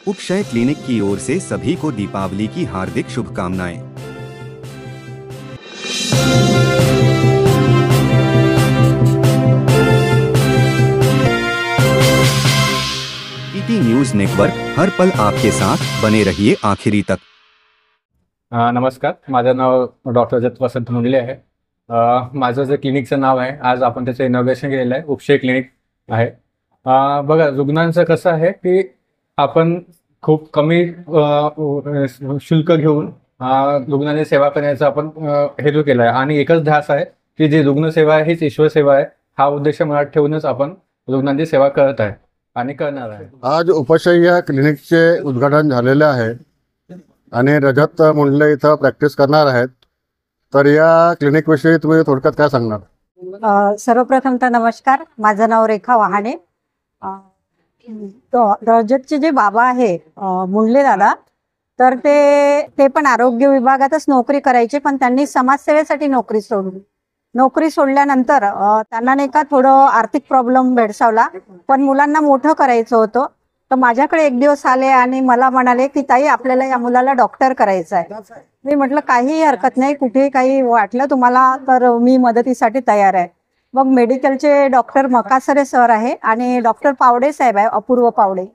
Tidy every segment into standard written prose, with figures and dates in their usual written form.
उपशय clinic की or से सभी को दीपावली की हार्दिक शुभकामनाएं। ईटी न्यूज नेटवर्क, हर पल आपके साथ, बने रहिए आखिरी तक। नमस्कार, माझं नाव डॉक्टर रजत वसंत मुंडले आहे। माझं जे क्लिनिकचं नाव आहे, आज आपण त्याचं इनॉग्रेशन केलेलं आहे, उपशय क्लिनिक आहे। बघा, रुग्णांचं कसं आहे की आपण खूप कमी शुल्क घेऊन रुग्णांची सेवा करण्याचा आपण हेतू केला आहे आणि एकच ध्यास आहे की जी रुग्णसेवा आहे हीच ईश्वर सेवा आहे, हा उद्देश मनात ठेवूनच आपण रुग्णांची सेवा करत आहे आणि करणार आहे। आज उपशय या क्लिनिकचे उद्घाटन झालेले आहे आणि रजत मुंडले इथं प्रॅक्टिस करणार आहेत। तर या क्लिनिक विषयी तुम्ही थोडक्यात काय सांगणार? सर्वप्रथम तर नमस्कार, माझं नाव रेखा वहाणे। रजतचे जे बाबा आहे मुंडले दादा, तर ते पण आरोग्य विभागातच नोकरी करायचे, पण त्यांनी समाजसेवेसाठी नोकरी सोडल्यानंतर त्यांना नाही का थोडं आर्थिक प्रॉब्लेम भेडसावला, पण मुलांना मोठं करायचं होतं। तर माझ्याकडे एक दिवस आले आणि मला म्हणाले की ताई, आपल्याला या मुलाला डॉक्टर करायचं आहे। मी म्हटलं काही हरकत नाही, कुठे काही वाटलं तुम्हाला तर मी मदतीसाठी तयार आहे। मग मेडिकलचे डॉक्टर मकासरे सर आहे आणि डॉक्टर पावडे साहेब आहे, अपूर्व पावडे,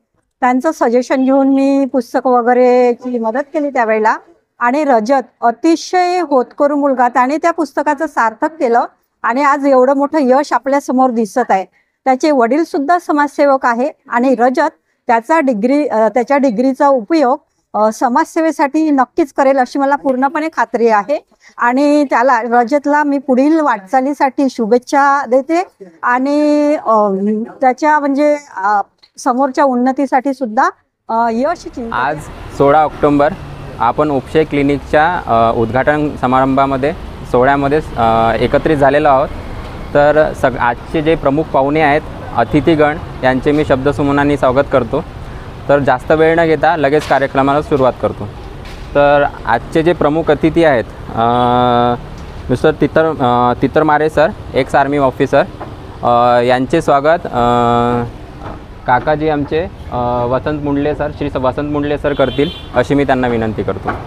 त्यांचं सजेशन घेऊन मी पुस्तक वगैरेची मदत केली त्यावेळेला। आणि रजत अतिशय होतकरू मुलगा, त्याने त्या पुस्तकाचं सार्थक केलं आणि आज एवढं मोठं यश आपल्या समोर दिसत आहे। त्याचे वडील सुद्धा समाजसेवक आहे आणि रजत त्याच्या डिग्रीचा उपयोग समाजसेवेसाठी नक्कीच करेल अशी मला पूर्णपणे खात्री आहे। आणि रजतला मी पुढील वाटचालीसाठी शुभेच्छा देते आणि त्याच्या म्हणजे समोरच्या उन्नतीसाठी सुद्धा यश। आज 16 ऑक्टोबर आपण उपशय क्लिनिकच्या उद्घाटन समारंभामध्ये सोहळ्यामध्ये एकत्रित झालेलो आहोत। तर आजचे जे प्रमुख पाहुणे आहेत, अतिथीगण, यांचे मी शब्दसुमनांनी स्वागत करतो। तर जास्त वेळ न घेता लगेच कार्यक्रमाला सुरुवात करतो। तर आजचे जे प्रमुख अतिथी आहेत, mister Titarmare sir, ex army officer, यांचे स्वागत काकाजी आमचे वसंत मुंडले सर, श्री वसंत मुंडले सर करतील अशी मी त्यांना विनंती करतो।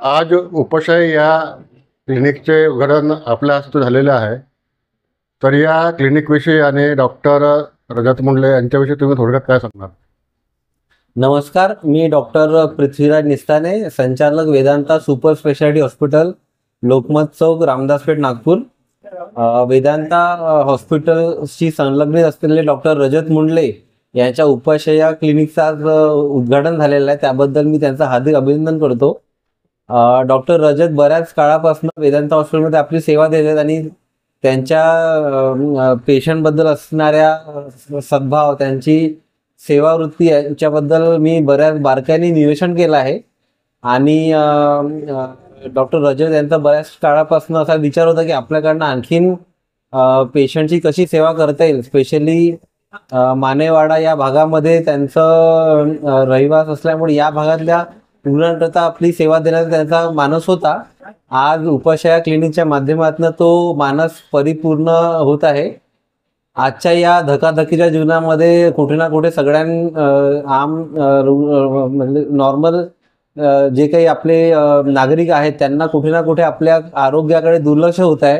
आज उपशय या क्लिनिकचे उद्घाटन आपल्या हस्ते झालेले आहे। तर या क्लिनिकविषयी आणि डॉक्टर रजत मुंडले यांच्याविषयी तुम्ही थोडक्यात काय सांगणार? नमस्कार, मी डॉक्टर पृथ्वीराज निस्ताने, संचालक Vedanta super speciality hospital, Lokmat Chowk, Ramdaspeth, Nagpur. Vedanta हॉस्पिटलशी संलग्नित असलेले डॉक्टर रजत मुंडले यांच्या उपशय या क्लिनिकचं आज उद्घाटन झालेलं आहे, त्याबद्दल मी त्यांचं हार्दिक अभिनंदन करतो। डॉक्टर रजत बऱ्याच काळापासून वेदांता हॉस्पिटलमध्ये आपली सेवा देत आहेत आणि त्यांच्या पेशंटबद्दल असणाऱ्या सद्भाव, त्यांची सेवावृत्ती याच्याबद्दल मी बऱ्याच बारकाईने निरीक्षण केलं आहे। आणि डॉक्टर रजत यांचा बऱ्याच काळापासून असा विचार होता की आपल्याकडनं आणखीन पेशंटची कशी सेवा करता येईल। स्पेशली मानेवाडा या भागामध्ये त्यांचं रहिवास असल्यामुळे या भागातल्या रुग्णांकरता आपली सेवा देण्याचा त्यांचा मानस होता। आज उपशय क्लिनिकच्या माध्यमातून तो मानस परिपूर्ण होत आहे। आजच्या या धकाधकीच्या जीवनामध्ये कुठे ना कुठे आम म्हणजे नॉर्मल जे काही आपले नागरिक आहेत, त्यांना कुठे ना कुठे आपल्या आरोग्याकडे दुर्लक्ष होत आहे।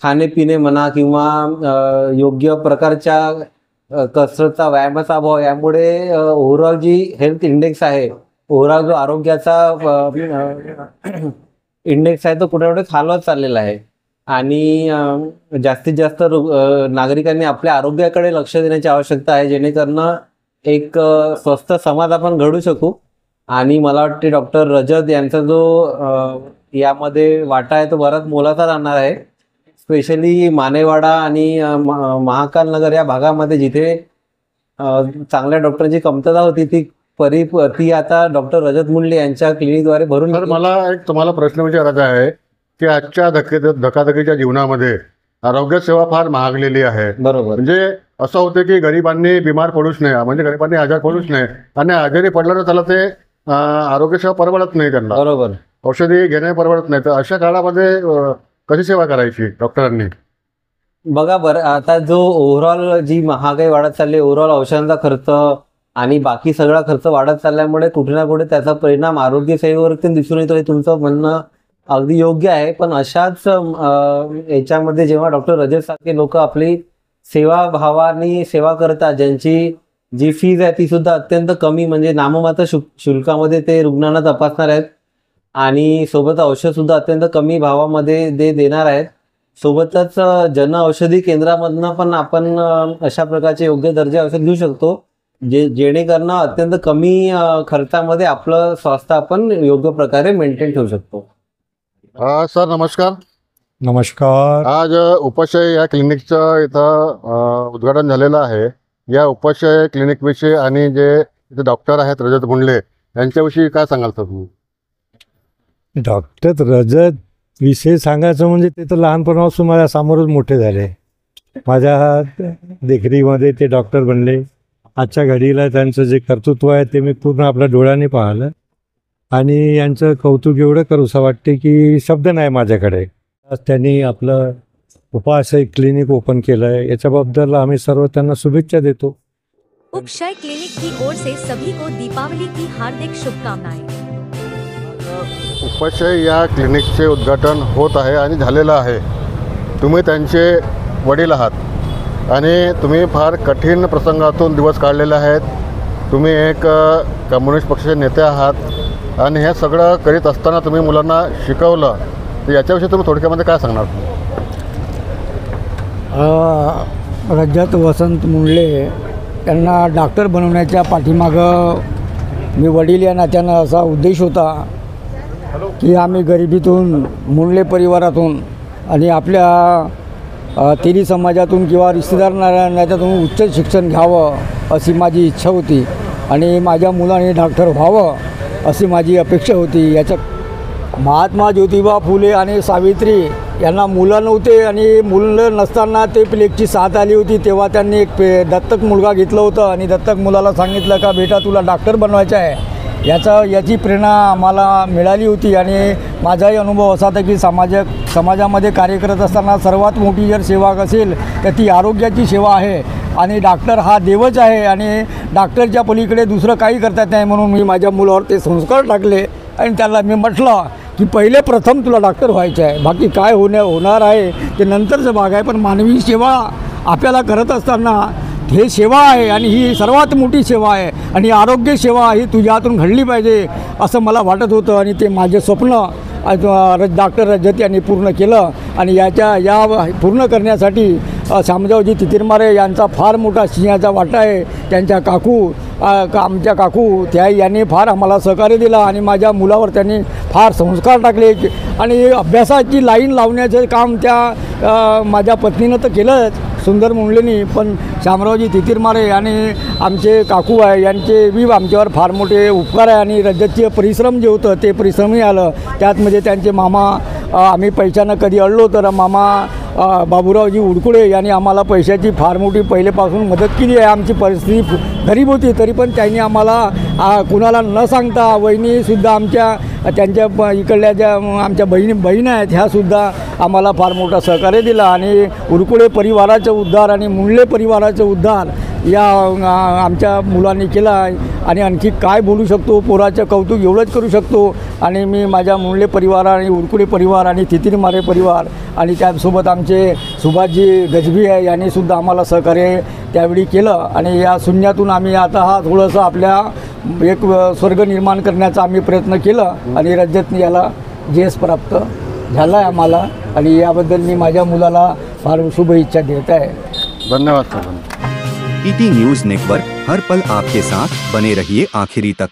खाणेपिणे म्हणा किंवा योग्य प्रकारच्या कसरतचा, व्यायामाचा अभाव, यामुळे ओव्हरऑल जी हेल्थ इंडेक्स आहे, ओव्हरऑल जो आरोग्याचा इंडेक्स आहे, तो कुठे कुठे खालवत चाललेला आहे। आणि जास्तीत जास्त नागरिकांनी आपल्या आरोग्याकडे लक्ष देण्याची आवश्यकता आहे, जेणेकरून एक स्वस्थ समाज आपण घडू शकू। आणि मला वाटते डॉक्टर रजत यांचा जो यामध्ये वाटा आहे तो बराच मोलाचा राहणार आहे। स्पेशली मानेवाडा आणि महाकाल नगर या भागामध्ये जिथे चांगल्या डॉक्टरांची कमतरता होती, ती आता डॉक्टर रजत मुंडले यांच्या क्लिनिकद्वारे भरून। मला एक तुम्हाला प्रश्न विचारायचा आहे की आजच्या धकाधकीच्या जीवनामध्ये आरोग्य सेवा फार महागलेली आहे। बरोबर, म्हणजे असं होतं की गरिबांनी बिमार पडूच नये, म्हणजे गरिबांनी आजार पडूच नये, आणि आजारी पडलं तर त्याला ते आरोग्य सेवा परवडत नाही त्यांना। बरोबर, औषधी घेणे परवडत नाही, तर अशा काळामध्ये कशी सेवा करायची डॉक्टरांनी? बघा बरं, आता जो ओव्हरऑल जी महागाई वाढत चालली, ओव्हरऑल औषधांचा खर्च आणि बाकी सगळा खर्च वाढत चालल्यामुळे कुठे ना कुठे त्याचा परिणाम आरोग्य सेवेवरती दिसून येतो. हे तुमचं म्हणणं अगदी योग्य आहे. पण अशाच याच्यामध्ये जेव्हा डॉक्टर रजत सारखे लोक आपली सेवाभावाने सेवा करतात, ज्यांची जी फीज आहे ती सुद्धा अत्यंत कमी, म्हणजे नाममात्र शुल्कामध्ये ते रुग्णांना तपासणार आहेत आणि सोबत औषध सुद्धा अत्यंत कमी भावामध्ये देणार आहेत. सोबतच जन औषधी केंद्रामधनं पण आपण अशा प्रकारचे योग्य दर्जे औषध घेऊ शकतो, जेणेकरून अत्यंत कमी खर्चामध्ये आपलं स्वास्थ्य आपण योग्य प्रकारे मेंटेन ठेवू शकतो. सर नमस्कार. नमस्कार. आज उपाशय या क्लिनिकचं इथं उद्घाटन झालेलं आहे. या उपाशय क्लिनिकविषयी आणि जे इथे डॉक्टर आहेत रजत मुंडले यांच्याविषयी काय सांगाल सर तुम्ही? डॉक्टर रजत विषय सांगायचं म्हणजे ते तर लहानपणापासून माझ्या समोरच मोठे झाले. माझ्या देखरेखीमध्ये ते डॉक्टर बनले. आजच्या घडीला त्यांचं जे कर्तृत्व आहे ते मी पूर्ण आपल्या डोळ्याने पाहिलं आणि यांचं कौतुक एवढं करूसं वाटते की शब्द नाही माझ्याकडे. आज त्यांनी आपलं उपाशय क्लिनिक ओपन केलं आहे, याच्याबद्दल आम्ही सर्व त्यांना शुभेच्छा देतो. उपशय क्लिनिक की ओर से सभी को दीपावली की हार्दिक शुभकामनाएं. उपाशय या क्लिनिकचे उद्घाटन होत आहे आणि झालेलं आहे. तुम्ही त्यांचे वडील आहात आणि तुम्ही फार कठीण प्रसंगातून दिवस काढलेले आहेत. तुम्ही एक कम्युनिस्ट पक्षाचे नेते आहात आणि हे सगळं करीत असताना तुम्ही मुलांना शिकवलं, तर याच्याविषयी तुम्ही थोडक्यामध्ये काय सांगणार? रजत वसंत मुंडले यांना डॉक्टर बनवण्याच्या पाठीमागं मी वडील या नात्यानं असा उद्देश होता की आम्ही गरिबीतून, मुंडले परिवारातून आणि आपल्या तेली समाजातून किंवा रिश्तेदार नात्यातून उच्च शिक्षण घ्यावं अशी माझी इच्छा होती आणि माझ्या मुलाने डॉक्टर व्हावं अशी माझी अपेक्षा होती. याच्यात महात्मा ज्योतिबा फुले आणि सावित्री यांना मुलं नव्हते आणि मुलं नसताना ते प्लेगची साथ आली होती, तेव्हा त्यांनी एक दत्तक मुलगा घेतलं होतं आणि दत्तक मुलाला सांगितलं का बेटा तुला डॉक्टर बनवायचं आहे. याची प्रेरणा आम्हाला मिळाली होती आणि माझाही अनुभव असा होता की समाजामध्ये कार्य करत असताना सर्वात मोठी जर सेवा असेल तर ती आरोग्याची सेवा आहे आणि डॉक्टर हा देवच आहे आणि डॉक्टरच्या पलीकडे दुसरं काही करता येत नाही. म्हणून मी माझ्या मुलावर ते संस्कार टाकले आणि त्याला मी म्हटलं की पहिले प्रथम तुला डॉक्टर व्हायचं आहे, बाकी काय होणार आहे ते नंतरचं भाग आहे, पण मानवी सेवा आपल्याला करत असताना हे सेवा आहे आणि ही सर्वात मोठी सेवा आहे आणि आरोग्य सेवा ही तुझ्या हातून घडली पाहिजे असं मला वाटत होतं आणि ते माझे स्वप्न डॉक्टर रजत यांनी पूर्ण केलं. आणि या पूर्ण करण्यासाठी शामजावजी तितीरमारे यांचा फार मोठा सिंहाचा वाटा आहे. त्यांच्या आमच्या काकू यांनी फार आम्हाला सहकार्य दिला आणि माझ्या मुलावर त्यांनी फार संस्कार टाकले आणि अभ्यासाची लाईन लावण्याचं काम त्या माझ्या पत्नीनं तर केलंच सुंदर मुंडलेनी, पण शामरावजी तितीरमारे आणि आमचे काकू आहे यांचे आमच्यावर फार मोठे उपकार आहे आणि रजतचे परिश्रम जे होतं ते परिश्रमही आलं. त्यात म्हणजे त्यांचे मामा, आम्ही पैशानं कधी अडलो तर मामा बाबूरावजी उडकुळे यांनी आम्हाला पैशाची फार मोठी पहिलेपासून मदत केली आहे. आमची परिस्थिती गरीब होती तरी पण त्यांनी आम्हाला कुणाला न सांगता, वहिनीसुद्धा त्यांच्या इकडल्या ज्या आमच्या बहीण आहेत ह्यासुद्धा आम्हाला फार मोठा सहकार्य दिला आणि उडकुळे परिवाराचं उद्धार आणि मुंडले परिवाराचं उद्धार या आमच्या मुलांनी केला आहे. आणि आणखी काय बोलू शकतो, पोराचं कौतुक एवढंच करू शकतो. आणि मी माझ्या मुंडले परिवार आणि उडकुळे परिवार आणि तितीरमारे परिवार आणि त्यासोबत आमचे सुभाषजी गजबी आहे यांनीसुद्धा आम्हाला सहकार्य त्यावेळी केलं आणि या शून्यातून आम्ही आता हा थोडंसं आपल्या एक स्वर्ग निर्माण करण्याचा आम्ही प्रयत्न केला आणि रजत याला यश प्राप्त झाला आहे आम्हाला आणि याबद्दल मी माझ्या मुलाला फार शुभेच्छा देत आहे. धन्यवाद सर. ईटी न्यूज नेटवर्क, हर पल आपके साथ, बने रहिए आखिरी तक.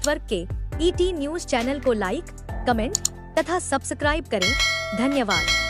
नेटवर्क के ईटी न्यूज चैनल को लाइक, कमेंट तथा सब्सक्राइब करें। धन्यवाद।